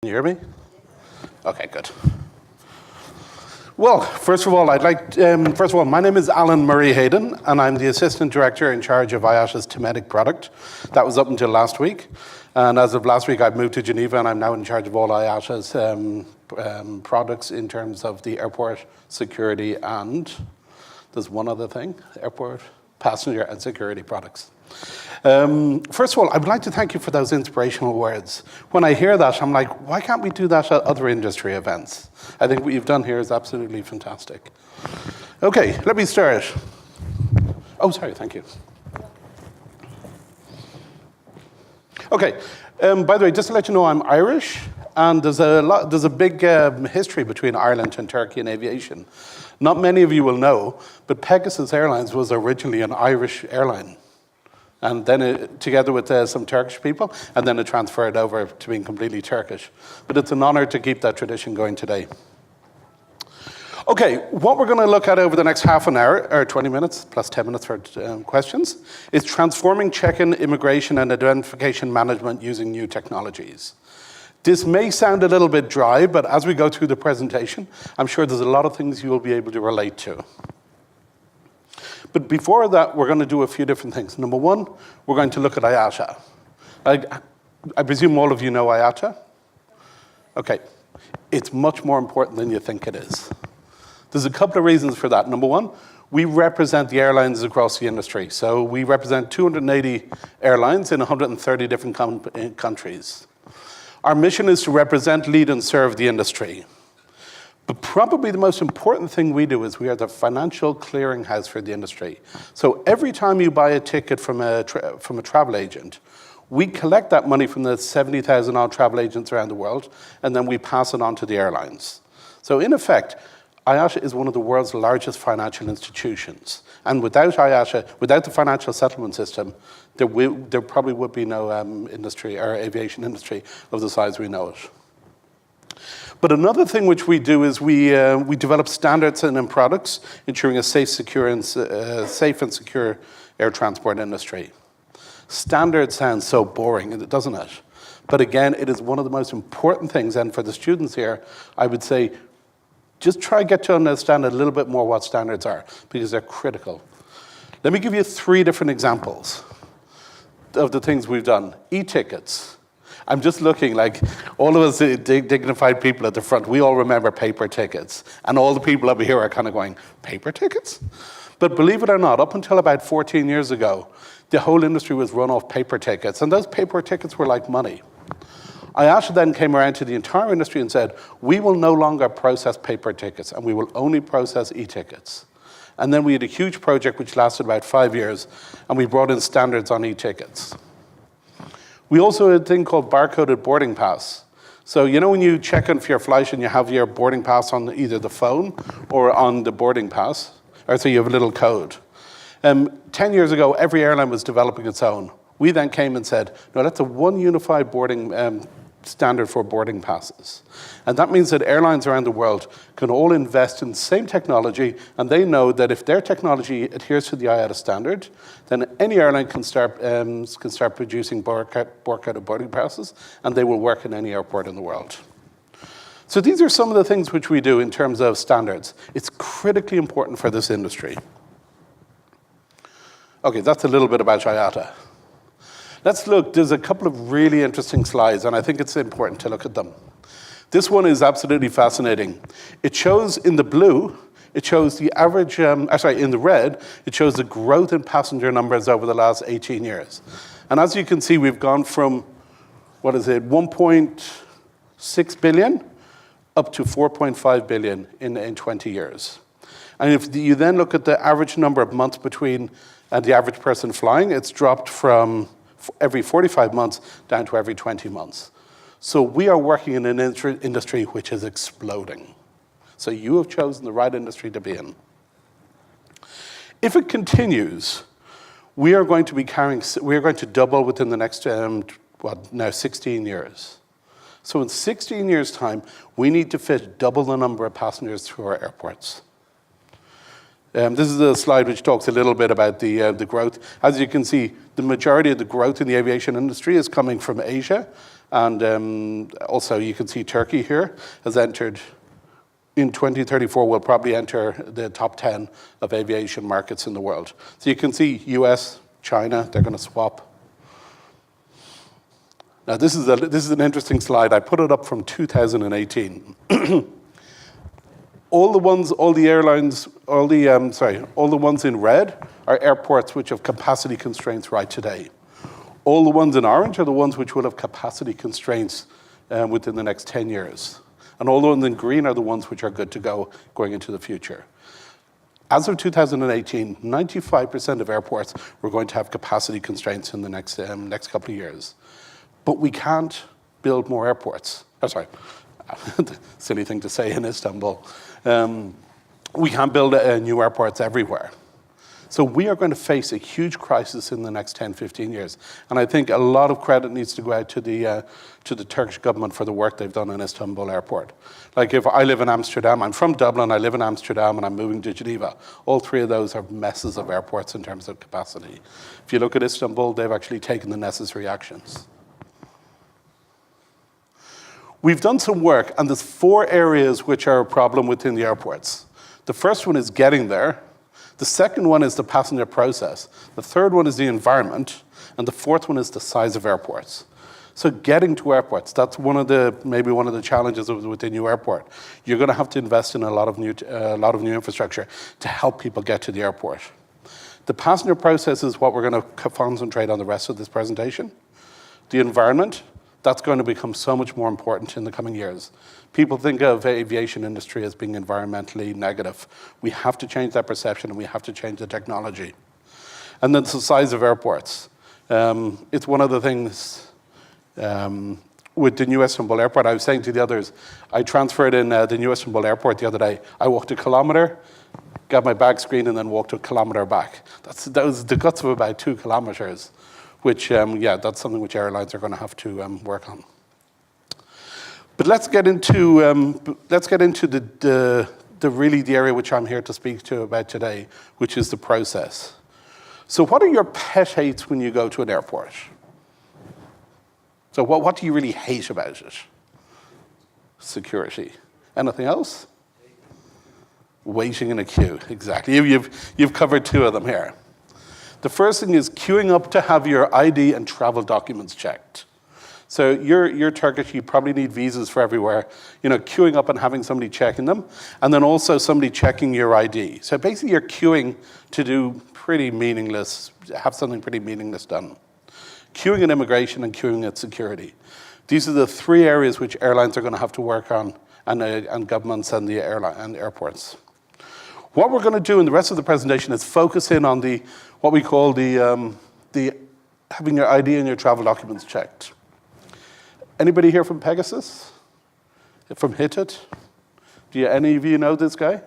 Can you hear me? Okay, good. Well, first of all, my name is MURRAY HAYDEN, and I'm the Assistant Director in charge of IATA's thematic product. That was up until last week. And as of last week, I've moved to Geneva, and I'm now in charge of all IATA's products in terms of the airport security and there's one other thing, airport, passenger and security products. First of all, I would like to thank you for those inspirational words. When I hear that, I'm like, why can't we do that at other industry events? I think what you've done here is absolutely fantastic. Okay, let me start. Oh, sorry, thank you. Okay, by the way, just to let you know, I'm Irish, and there's a big history between Ireland and Turkey in aviation. Not many of you will know, but Pegasus Airlines was originally an Irish airline. And then together with some Turkish people, and then it transferred over to being completely Turkish. But it's an honor to keep that tradition going today. Okay, what we're going to look at over the next half an hour, or 20 minutes, plus 10 minutes for questions, is transforming check-in, immigration, and identification management using new technologies. This may sound a little bit dry, but as we go through the presentation, I'm sure there's a lot of things you will be able to relate to. But before that, we're going to do a few different things. Number one, we're going to look at IATA. I presume all of you know IATA? Okay. It's much more important than you think it is. There's a couple of reasons for that. Number one, we represent the airlines across the industry. So we represent 280 airlines in 130 different countries. Our mission is to represent, lead, and serve the industry. But probably the most important thing we do is we are the financial clearinghouse for the industry. So every time you buy a ticket from a travel agent, we collect that money from the 70,000 odd travel agents around the world, and then we pass it on to the airlines. So in effect, IATA is one of the world's largest financial institutions. And without IATA, without the financial settlement system, there probably would be no industry or aviation industry of the size we know it. But another thing which we do is we develop standards and products ensuring a safe and secure air transport industry. Standard sounds so boring, doesn't it? But again, it is one of the most important things. And for the students here, I would say, just try to get to understand a little bit more what standards are, because they're critical. Let me give you 3 different examples of the things we've done. E-tickets. I'm just looking like all of us dignified people at the front, we all remember paper tickets. And all the people over here are kind of going, paper tickets? But believe it or not, up until about 14 years ago, the whole industry was run off paper tickets. And those paper tickets were like money. IATA then came around to the entire industry and said, we will no longer process paper tickets, and we will only process e-tickets. And then we had a huge project which lasted about 5 years, and we brought in standards on e-tickets. We also had a thing called barcoded boarding pass. So you know when you check in for your flight and you have your boarding pass on either the phone or on the boarding pass, or so you have a little code. 10 years ago, every airline was developing its own. We then came and said, no, that's a one unified boarding standard for boarding passes. And that means that airlines around the world can all invest in the same technology, and they know that if their technology adheres to the IATA standard, then any airline can start producing barcoded boarding passes, and they will work in any airport in the world. So these are some of the things which we do in terms of standards. It's critically important for this industry. Okay, that's a little bit about IATA. Let's look, there's a couple of really interesting slides, and I think it's important to look at them. This one is absolutely fascinating. It shows in the blue, it shows the average, in the red, it shows the growth in passenger numbers over the last 18 years. And as you can see, we've gone from, 1.6 billion up to 4.5 billion in 20 years. And if you then look at the average number of months between the average person flying, it's dropped from every 45 months down to every 20 months. So we are working in an industry which is exploding. So you have chosen the right industry to be in. If it continues, we are going to double within the next, 16 years. So in 16 years' time, we need to fit double the number of passengers through our airports. This is a slide which talks a little bit about the growth. As you can see, the majority of the growth in the aviation industry is coming from Asia. And also you can see Turkey here has entered, in 2034, will probably enter the top 10 of aviation markets in the world. So you can see US, China, they're going to swap. Now this is an interesting slide. I put it up from 2018. All the ones in red are airports which have capacity constraints right today. All the ones in orange are the ones which will have capacity constraints within the next 10 years. And all the ones in green are the ones which are good to go going into the future. As of 2018, 95% of airports were going to have capacity constraints in the next couple of years. But we can't build more airports. Oh, sorry, silly thing to say in Istanbul. We can't build new airports everywhere. So we are going to face a huge crisis in the next 10, 15 years. And I think a lot of credit needs to go out to the Turkish government for the work they've done in Istanbul Airport. Like if I live in Amsterdam, I'm from Dublin, I live in Amsterdam, and I'm moving to Geneva. All three of those are messes of airports in terms of capacity. If you look at Istanbul, they've actually taken the necessary actions. We've done some work, and there's 4 areas which are a problem within the airports. The first one is getting there. The second one is the passenger process. The third one is the environment. And the fourth one is the size of airports. So getting to airports, that's maybe one of the challenges with the new airport. You're going to have to invest in a lot of new infrastructure to help people get to the airport. The passenger process is what we're going to concentrate on the rest of this presentation. The environment, that's going to become so much more important in the coming years. People think of the aviation industry as being environmentally negative. We have to change that perception, and we have to change the technology. And then the size of airports. It's one of the things with the new Istanbul Airport. I was saying to the others, I transferred in the new Istanbul Airport the other day. I walked a kilometer, got my bag screened, and then walked a kilometer back. That was the guts of about 2 kilometers. Which, that's something which airlines are going to have to work on. But let's get into the area which I'm here to speak to about today, which is the process. So, what are your pet hates when you go to an airport? So, what do you really hate about it? Security. Anything else? Waiting in a queue. Exactly. You've covered 2 of them here. The first thing is queuing up to have your ID and travel documents checked. So you're Turkish, you probably need visas for everywhere. Queuing up and having somebody checking them, and then also somebody checking your ID. So basically you're queuing to have something pretty meaningless done. Queuing at immigration and queuing at security. These are the 3 areas which airlines are going to have to work on, and governments and the airports. What we're going to do in the rest of the presentation is focus in on what we call the having your ID and your travel documents checked. Anybody here from Pegasus? From Hitit? Do any of you know this guy?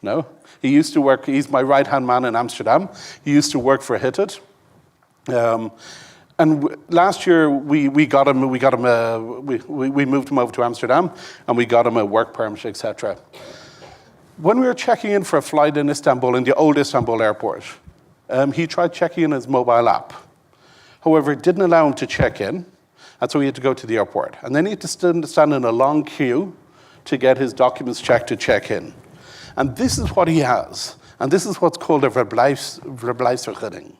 No? He used to work, he's my right-hand man in Amsterdam. He used to work for Hitit. And last year we moved him over to Amsterdam, and we got him a work permit, etc. When we were checking in for a flight in Istanbul, in the old Istanbul Airport, he tried checking in his mobile app. However, it didn't allow him to check in, and so he had to go to the airport. And then he had to stand in a long queue to get his documents checked to check in. And this is what he has. And this is what's called a verblijfsvergunning.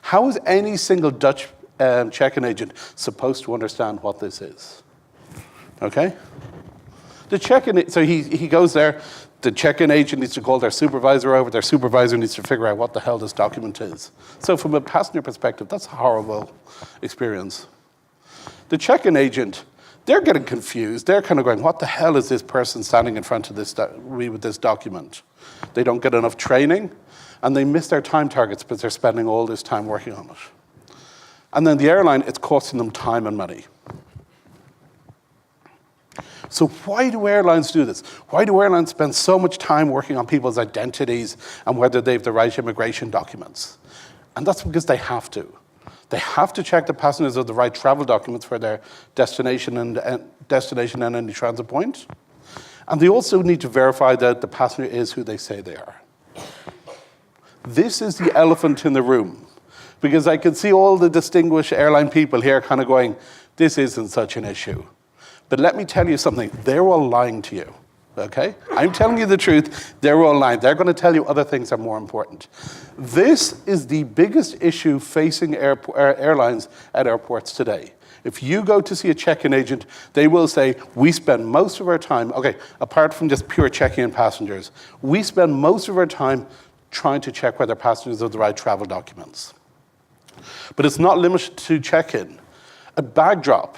How is any single Dutch check-in agent supposed to understand what this is? Okay? The check-in, so he goes there. The check-in agent needs to call their supervisor over. Their supervisor needs to figure out what the hell this document is. So from a passenger perspective, that's a horrible experience. The check-in agent, they're getting confused. They're kind of going, what the hell is this person standing in front of me with this document? They don't get enough training, and they miss their time targets because they're spending all this time working on it. And then the airline, it's costing them time and money. So why do airlines do this? Why do airlines spend so much time working on people's identities and whether they have the right immigration documents? And that's because they have to. They have to check the passengers have the right travel documents for their destination and any transit point. And they also need to verify that the passenger is who they say they are. This is the elephant in the room, because I can see all the distinguished airline people here kind of going, this isn't such an issue. But let me tell you something, they're all lying to you, okay? I'm telling you the truth, they're all lying. They're going to tell you other things are more important. This is the biggest issue facing airlines at airports today. If you go to see a check-in agent, they will say, we spend most of our time, okay, apart from just pure checking in passengers, we spend most of our time trying to check whether passengers have the right travel documents. But it's not limited to check-in. A bag drop,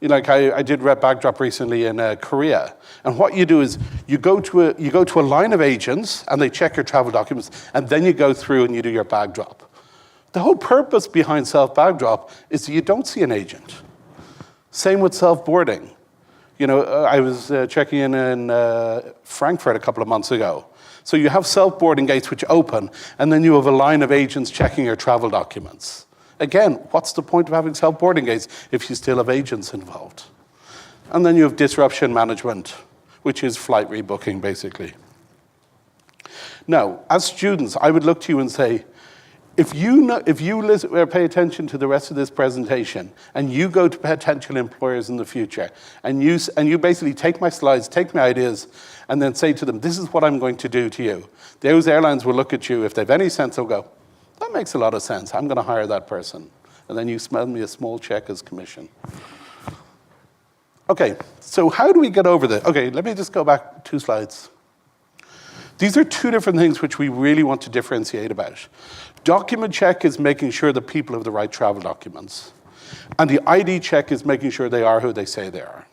like I did a bag drop recently in Korea, and what you do is you go to a line of agents and they check your travel documents, and then you go through and you do your bag drop. The whole purpose behind self-bag drop is that you don't see an agent. Same with self-boarding. I was checking in Frankfurt a couple of months ago. So you have self-boarding gates which open, and then you have a line of agents checking your travel documents. Again, what's the point of having self-boarding gates if you still have agents involved? And then you have disruption management, which is flight rebooking, basically. Now, as students, I would look to you and say, if you pay attention to the rest of this presentation and you go to potential employers in the future and you basically take my slides, take my ideas, and then say to them, this is what I'm going to do to you. Those airlines will look at you. If they've any sense, they'll go, that makes a lot of sense. I'm going to hire that person. And then you send me a small check as commission. Okay, so how do we get over this? Okay, let me just go back 2 slides. These are 2 different things which we really want to differentiate about. Document check is making sure that people have the right travel documents. And the ID check is making sure they are who they say they are.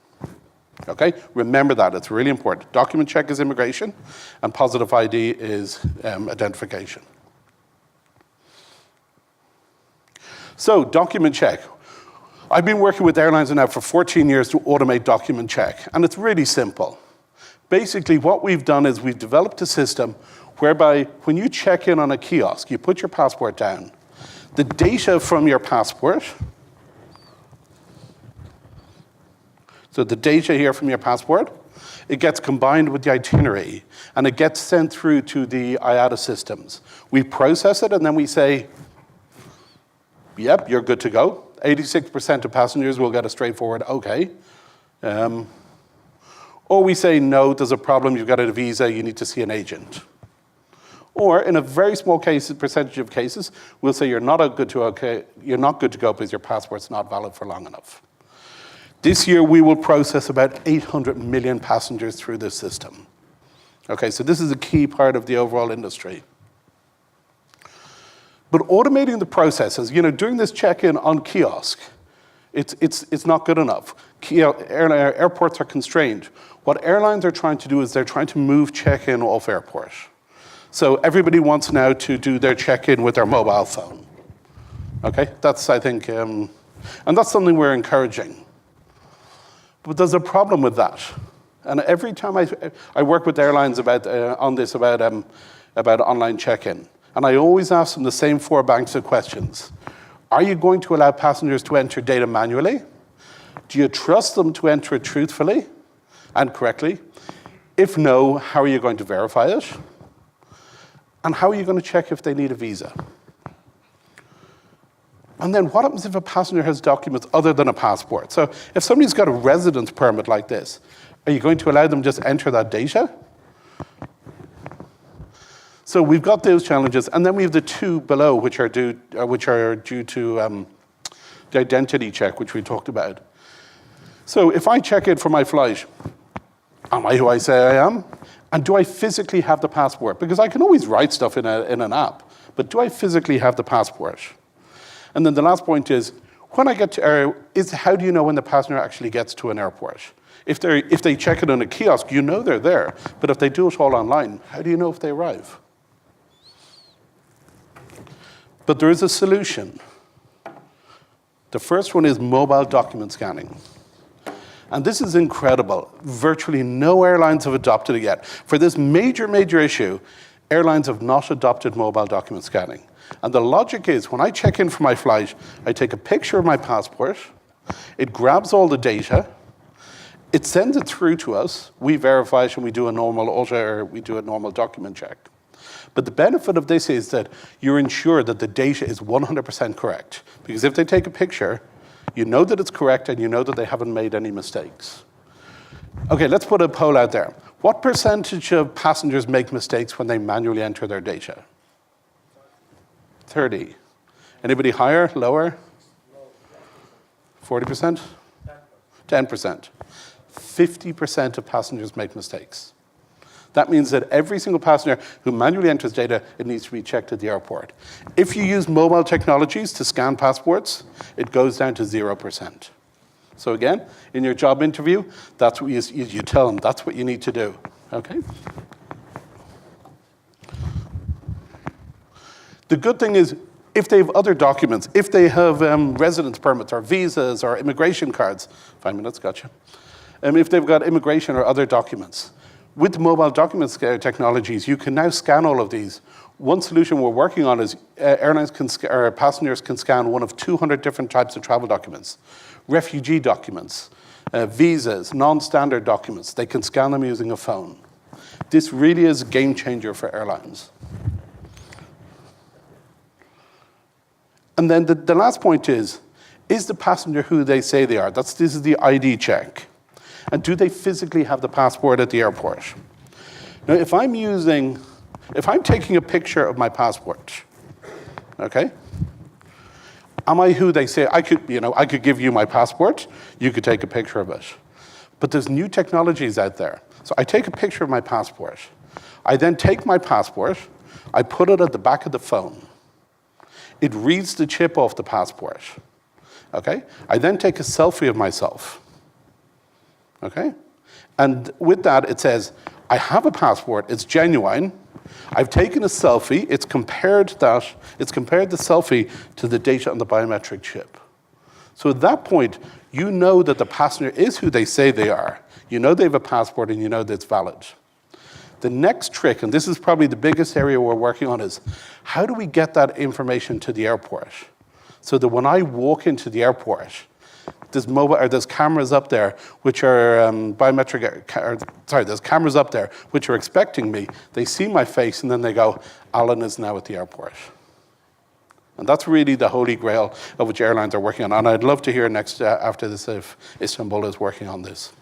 Okay, remember that, it's really important. Document check is immigration, and positive ID is identification. So, document check. I've been working with airlines now for 14 years to automate document check, and it's really simple. Basically, what we've done is we've developed a system whereby when you check in on a kiosk, you put your passport down. The data from your passport, so the data here from your passport, it gets combined with the itinerary, and it gets sent through to the IATA systems. We process it, and then we say, yep, you're good to go. 86% of passengers will get a straightforward okay. Or we say, no, there's a problem, you've got a visa, you need to see an agent. Or in a very small percentage of cases, we'll say you're not good to go because your passport's not valid for long enough. This year, we will process about 800 million passengers through this system. Okay, so this is a key part of the overall industry. But automating the processes, doing this check-in on kiosk, it's not good enough. Airports are constrained. What airlines are trying to do is they're trying to move check-in off airport. So everybody wants now to do their check-in with their mobile phone. Okay, that's, I think, and that's something we're encouraging. But there's a problem with that. And every time I work with airlines about online check-in, and I always ask them the same 4 banks of questions. Are you going to allow passengers to enter data manually? Do you trust them to enter it truthfully and correctly? If no, how are you going to verify it? And how are you going to check if they need a visa? And then what happens if a passenger has documents other than a passport? So if somebody's got a residence permit like this, are you going to allow them just enter that data? So we've got those challenges, and then we have the 2 below, which are due to the identity check, which we talked about. So if I check in for my flight, am I who I say I am? And do I physically have the passport? Because I can always write stuff in an app, but do I physically have the passport? And then the last point is, when I get to how do you know when the passenger actually gets to an airport? If they check it on a kiosk, you know they're there. But if they do it all online, how do you know if they arrive? But there is a solution. The first one is mobile document scanning. And this is incredible. Virtually no airlines have adopted it yet. For this major, major issue, airlines have not adopted mobile document scanning. And the logic is, when I check in for my flight, I take a picture of my passport, it grabs all the data, It sends it through to us. We verify it and we do a normal AUTA or we do a normal document check. But the benefit of this is that you're ensured that the data is 100% correct. Because if they take a picture, you know that it's correct and you know that they haven't made any mistakes. Okay, let's put a poll out there. What percentage of passengers make mistakes when they manually enter their data? 30. Anybody higher, lower? 40%? 10%. 50% of passengers make mistakes. That means that every single passenger who manually enters data, it needs to be checked at the airport. If you use mobile technologies to scan passports, it goes down to 0%. So again, in your job interview, that's what you tell them, that's what you need to do, okay? The good thing is, if they have other documents, if they have residence permits or visas or immigration cards, 5 minutes, gotcha. If they've got immigration or other documents, with mobile document technologies, you can now scan all of these. One solution we're working on is airlines can or passengers can scan one of 200 different types of travel documents. Refugee documents, visas, non-standard documents. They can scan them using a phone. This really is a game changer for airlines. And then the last point is the passenger who they say they are? This is the ID check. And do they physically have the passport at the airport? Now, if I'm taking a picture of my passport, okay? Am I who they say? I could give you my passport, you could take a picture of it. But there's new technologies out there. So I take a picture of my passport. I then take my passport, I put it at the back of the phone. It reads the chip off the passport, okay? I then take a selfie of myself, okay? And with that, it says, I have a passport, it's genuine, I've taken a selfie, it's compared the selfie to the data on the biometric chip. So at that point, you know that the passenger is who they say they are. You know they have a passport and you know that it's valid. The next trick, and this is probably the biggest area we're working on, is how do we get that information to the airport? So that when I walk into the airport, there's cameras up there which are there's cameras up there which are expecting me. They see my face and then they go, Alan is now at the airport. And that's really the holy grail of which airlines are working on. And I'd love to hear next after this if Istanbul is working on this.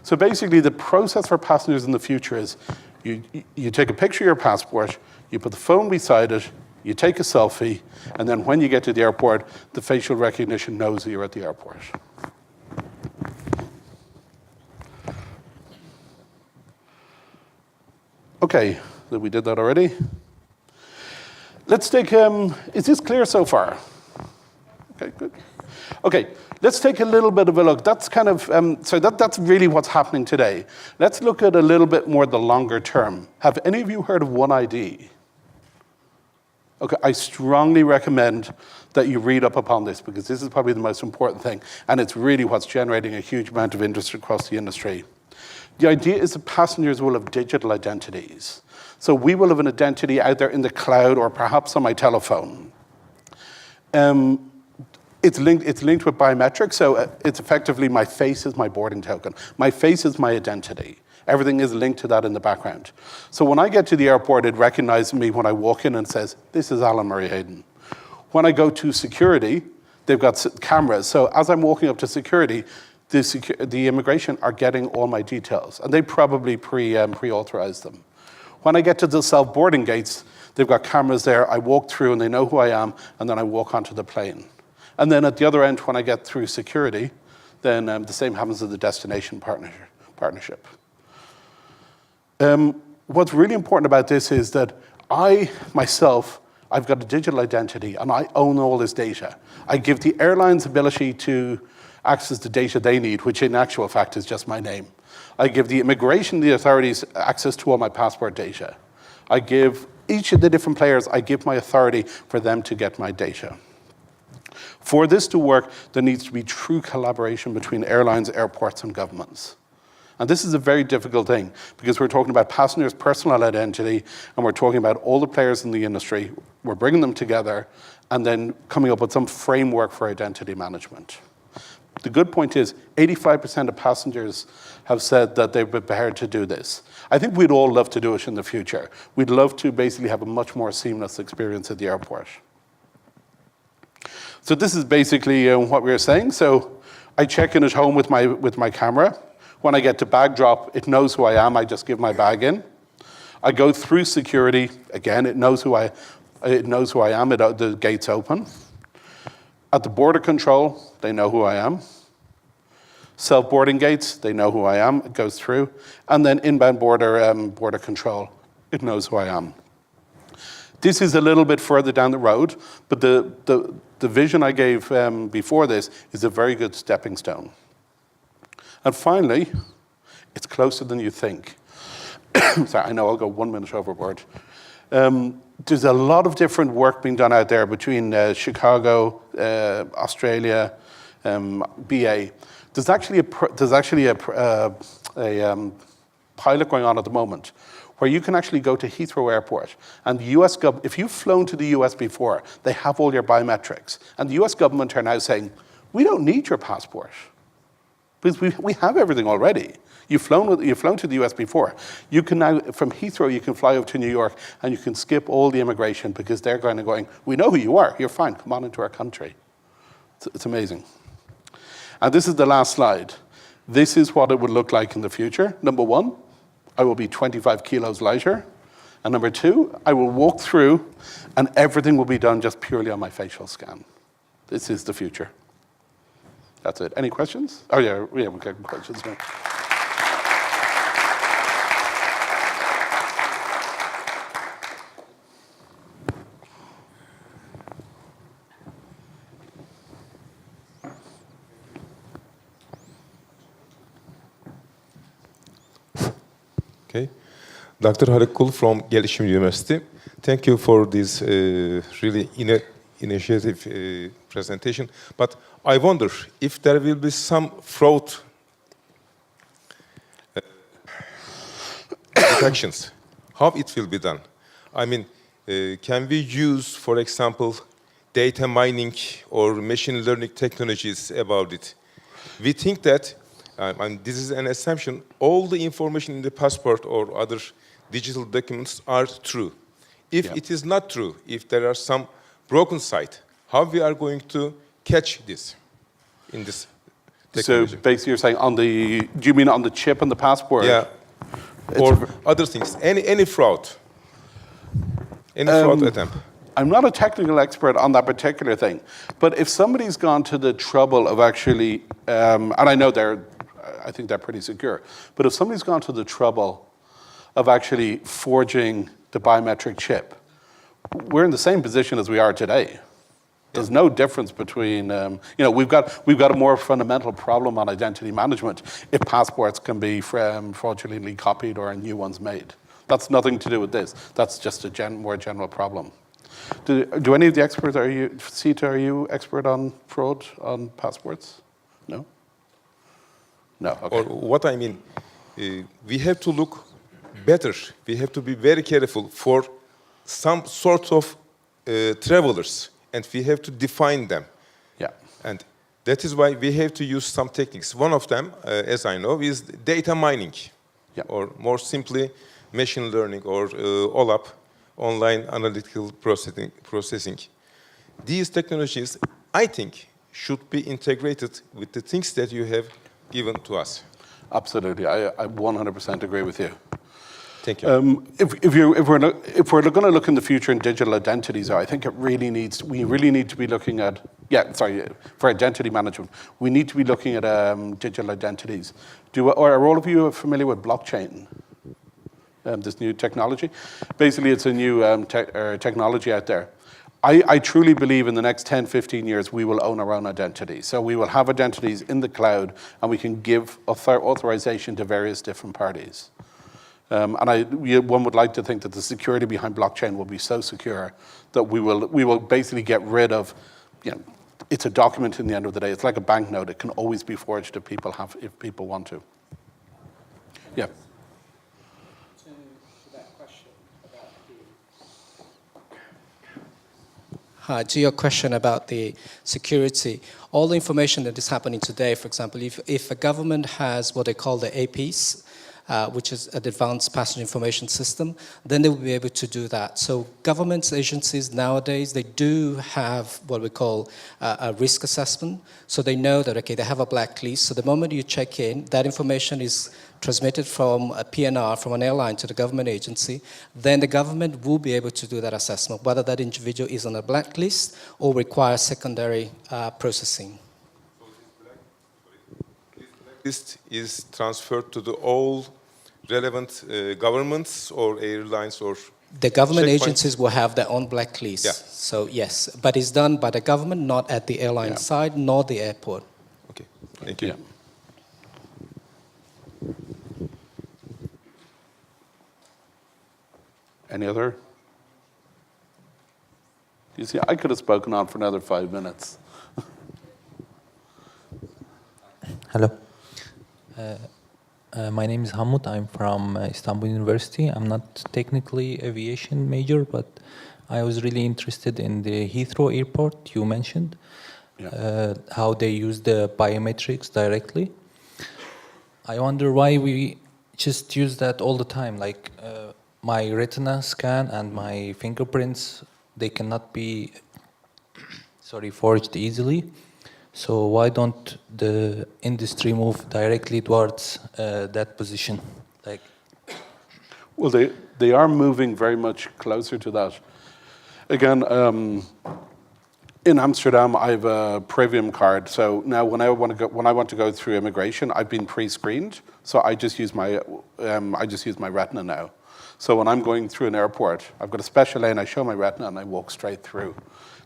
So basically the process for passengers in the future is you take a picture of your passport, you put the phone beside it, you take a selfie, and then when you get to the airport, the facial recognition knows that you're at the airport. Okay, so we did that already. Let's take, is this clear so far? Okay, good. Okay, let's take a little bit of a look. That's kind of, that's really what's happening today. Let's look at a little bit more the longer term. Have any of you heard of One ID? Okay, I strongly recommend that you read up upon this because this is probably the most important thing, and it's really what's generating a huge amount of interest across the industry. The idea is that passengers will have digital identities. So we will have an identity out there in the cloud or perhaps on my telephone. It's linked with biometrics, so it's effectively my face is my boarding token. My face is my identity. Everything is linked to that in the background. So when I get to the airport, it recognizes me when I walk in and says, this is Alan Murray Hayden. When I go to security, they've got cameras. So as I'm walking up to security, the immigration are getting all my details, and they probably pre-authorize them. When I get to the self-boarding gates, they've got cameras there. I walk through, and they know who I am, and then I walk onto the plane. And then at the other end, when I get through security, then the same happens with the destination partnership. What's really important about this is that I've got a digital identity, and I own all this data. I give the airlines ability to access the data they need, which in actual fact is just my name. I give the immigration, the authorities, access to all my passport data. I give each of the different players, I give my authority for them to get my data. For this to work, there needs to be true collaboration between airlines, airports, and governments. And this is a very difficult thing because we're talking about passengers' personal identity and we're talking about all the players in the industry. We're bringing them together and then coming up with some framework for identity management. The good point is 85% of passengers have said that they're prepared to do this. I think we'd all love to do it in the future. We'd love to basically have a much more seamless experience at the airport. So this is basically what we were saying. So I check in at home with my camera. When I get to bag drop, it knows who I am. I just give my bag in. I go through security. Again, it knows who I am. The gates open. At the border control, they know who I am. Self-boarding gates, they know who I am. It goes through. And then inbound border control, it knows who I am. This is a little bit further down the road, but the vision I gave before this is a very good stepping stone. And finally, it's closer than you think. Sorry, I know I'll go 1 minute overboard. There's a lot of different work being done out there between Chicago, Australia, BA. There's actually a pilot going on at the moment where you can actually go to Heathrow Airport, and the US government, if you've flown to the US before, they have all your biometrics. And the US government are now saying, we don't need your passport because we have everything already. You've flown to the US before. You can now, from Heathrow, you can fly over to New York and you can skip all the immigration because they're going, we know who you are. You're fine. Come on into our country. It's amazing. And this is the last slide. This is what it would look like in the future. Number one, I will be 25 kilos lighter. And number two, I will walk through and everything will be done just purely on my facial scan. This is the future. That's it. Any questions? Oh yeah, we're getting questions now. Okay. Dr. Harikul from Gelişim University. Thank you for this really initiative presentation. But I wonder if there will be some fraud detections, how it will be done. I mean, can we use, for example, data mining or machine learning technologies about it? We think that, and this is an assumption, all the information in the passport or other digital documents are true. If it is not true, if there are some broken site, how we are going to catch this in this technology? So basically you're saying do you mean on the chip on the passport? Yeah, or other things, any fraud, any fraud attempt. I'm not a technical expert on that particular thing, but if somebody's gone to the trouble of actually, and I know I think they're pretty secure, but if somebody's gone to the trouble of actually forging the biometric chip, we're in the same position as we are today. There's no difference between, we've got a more fundamental problem on identity management if passports can be fraudulently copied or new ones made. That's nothing to do with this. That's just a more general problem. Do any of the experts, Seyda, are you expert on fraud on passports? No? No, okay. Or what I mean, we have to look better. We have to be very careful for some sort of travelers, and we have to define them. Yeah. And that is why we have to use some techniques. One of them, as I know, is data mining, or more simply, machine learning or OLAP, online analytical processing. These technologies, I think, should be integrated with the things that you have given to us. Absolutely, I 100% agree with you. Thank you. If we're going to look in the future in digital identities, I think we really need to be looking at, for identity management, we need to be looking at digital identities. Are all of you familiar with blockchain? This new technology? Basically, it's a new technology out there. I truly believe in the next 10, 15 years, we will own our own identity. So we will have identities in the cloud, and we can give authorization to various different parties. One would like to think that the security behind blockchain will be so secure that we will basically get rid of, it's a document in the end of the day. It's like a banknote. It can always be forged if people want to. Yeah. To your question about the security, all the information that is happening today, for example, if a government has what they call the APs, which is an advanced passenger information system, then they will be able to do that. So government agencies nowadays, they do have what we call a risk assessment. So they know that, okay, they have a blacklist. So the moment you check in, that information is transmitted from a PNR, from an airline to the government agency, then the government will be able to do that assessment, whether that individual is on a blacklist or requires secondary processing. This is transferred to the all relevant governments or airlines or the government checkpoints? Agencies will have their own blacklist. Yeah. So yes, but it's done by the government, not at the airline side, nor the airport. Okay, thank you. Yeah. Any other? You see, I could have spoken on for another 5 minutes. Hello. My name is Hamut. I'm from Istanbul University. I'm not technically aviation major, but I was really interested in the Heathrow Airport you mentioned, how they use the biometrics directly. I wonder why we just use that all the time. Like my retina scan and my fingerprints, they cannot be, forged easily. So why don't the industry move directly towards that position? Like, well, they are moving very much closer to that. Again, in Amsterdam, I have a premium card. So now, when I want to go through immigration, I've been pre-screened. So I just use my retina now. So when I'm going through an airport, I've got a special lane. I show my retina and I walk straight through.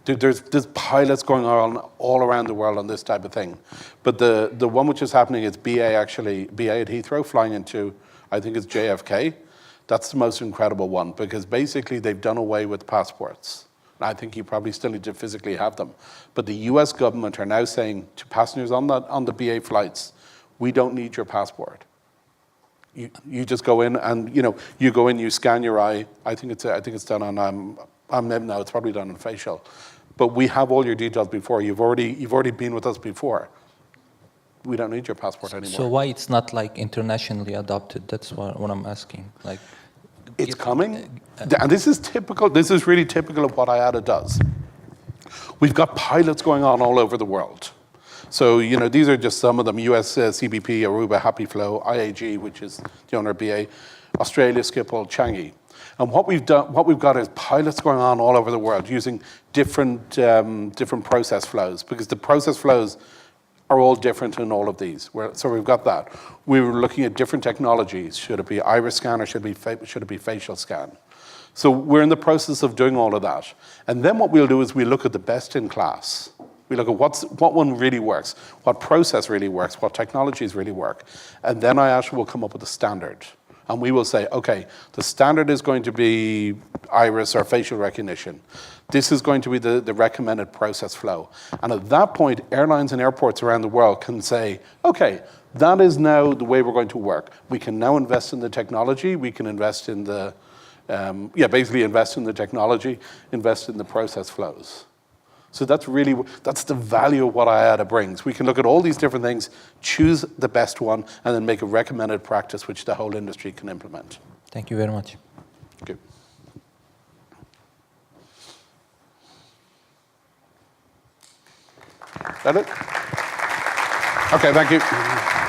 There's pilots going on all around the world on this type of thing. But the one which is happening is BA at Heathrow flying into, I think it's JFK. That's the most incredible one because basically they've done away with passports. I think you probably still need to physically have them. But the US government are now saying to passengers on the BA flights, we don't need your passport. You just go in and you go in, you scan your eye. I think it's done on now it's probably done on facial. But we have all your details before. You've already been with us before. We don't need your passport anymore. So why it's not like internationally adopted? That's what I'm asking. Like, it's coming, and this is typical. This is really typical of what IATA does. We've got pilots going on all over the world. So these are just some of them: US CBP, Aruba, Happy Flow, IAG, which is the owner of BA, Australia, Schiphol, Changi. And what we've got is pilots going on all over the world using different process flows because the process flows are all different in all of these. So we've got that. We were looking at different technologies. Should it be iris scan or should it be facial scan? So we're in the process of doing all of that. And then what we'll do is we look at the best in class. We look at what one really works, what process really works, what technologies really work. And then IATA will come up with a standard. And we will say, okay, the standard is going to be iris or facial recognition. This is going to be the recommended process flow. And at that point, airlines and airports around the world can say, okay, that is now the way we're going to work. We can now invest in the technology. We can invest in basically invest in the technology, invest in the process flows. So that's the value of what IATA brings. We can look at all these different things, choose the best one, and then make a recommended practice which the whole industry can implement. Thank you very much. Okay. That it? Okay, thank you.